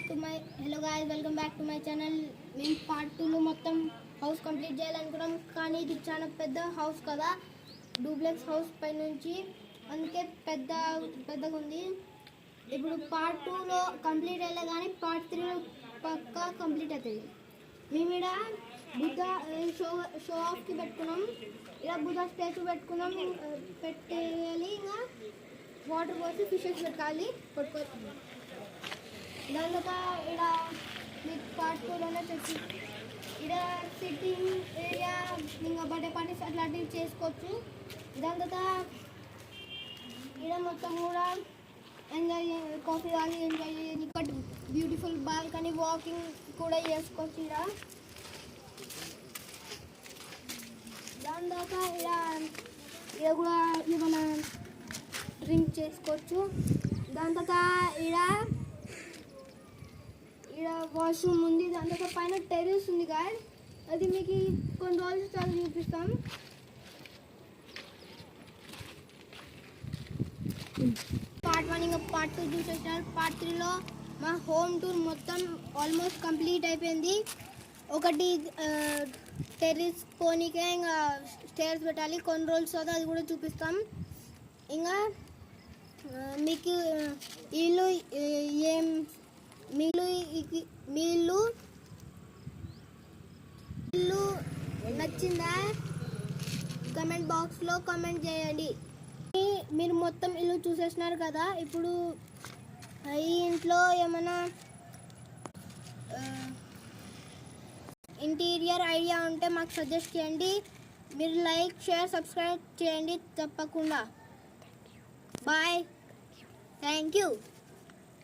Hello guys, welcome back to my channel. మేము part 2లో మొత్తం హౌస్ కంప్లీట్ చేయాలనుకున్నాం, కానీ ఇది చాలా పెద్ద హౌస్ కదా, డూప్లెక్స్ హౌస్ పై నుంచి, అందుకే పెద్దగా ఉంది. ఇప్పుడు పార్ట్ 2లో కంప్లీట్ అయ్యలే, కానీ పార్ట్ 3లో పక్కా కంప్లీట్ అవుతుంది. మేము ఇక్కడ బుద్ధ షో ఆఫ్కి పెట్టుకున్నాం, ఇలా బుద్ధ స్టాచ్యూ పెట్టుకున్నాం, పెట్టేయాలి. ఇంకా వాటర్ పోసి ఫిషెస్ పెట్టాలి, పట్టుకోవాలి. దాని తర్వాత ఇక్కడ మీకు పార్ట్ 2లోనే తెచ్చి ఇక్కడ సిట్టింగ్ ఏరియా, ఇంకా బర్త్డే పార్టీస్ అట్లాంటివి చేసుకోవచ్చు. దాని తర్వాత ఇక్కడ మొత్తం కూడా ఎంజాయ్ కాఫీ తాగి ఎంజాయ్ ఇక్కడ బ్యూటిఫుల్ బాల్కనీ వాకింగ్ కూడా చేసుకోవచ్చు. ఇక్కడ దాని తర్వాత ఇక్కడ కూడా ఏమైనా డ్రింక్ చేసుకోవచ్చు. దాని తర్వాత ఇక్కడ వాష్రూమ్ ఉంది. దాని తర్వాత పైన టెర్రస్ ఉంది గాయ్స్, అది మీకు కొన్ని రోజులు చాలా చూపిస్తాం. పార్ట్ 1 ఇంకా పార్ట్ 2 చూసేసారు. పార్ట్ 3లో మా హోమ్ టూర్ మొత్తం ఆల్మోస్ట్ కంప్లీట్ అయిపోయింది. ఒకటి టెర్రస్ పోనీకే ఇంకా స్టేర్స్ పెట్టాలి, కొన్ని రోజులు తర్వాత అది కూడా చూపిస్తాం. ఇంకా మీకు ఇల్లు నచ్చిందా కమెంట్ బాక్స్లో కమెంట్ చేయండి. మీరు మొత్తం ఇల్లు చూసేసినారు కదా, ఇప్పుడు ఈ ఇంట్లో ఏమైనా ఇంటీరియర్ ఐడియా ఉంటే మాకు సజెస్ట్ చేయండి. మీరు లైక్, షేర్, సబ్స్క్రైబ్ చేయండి తప్పకుండా. Bye, thank you.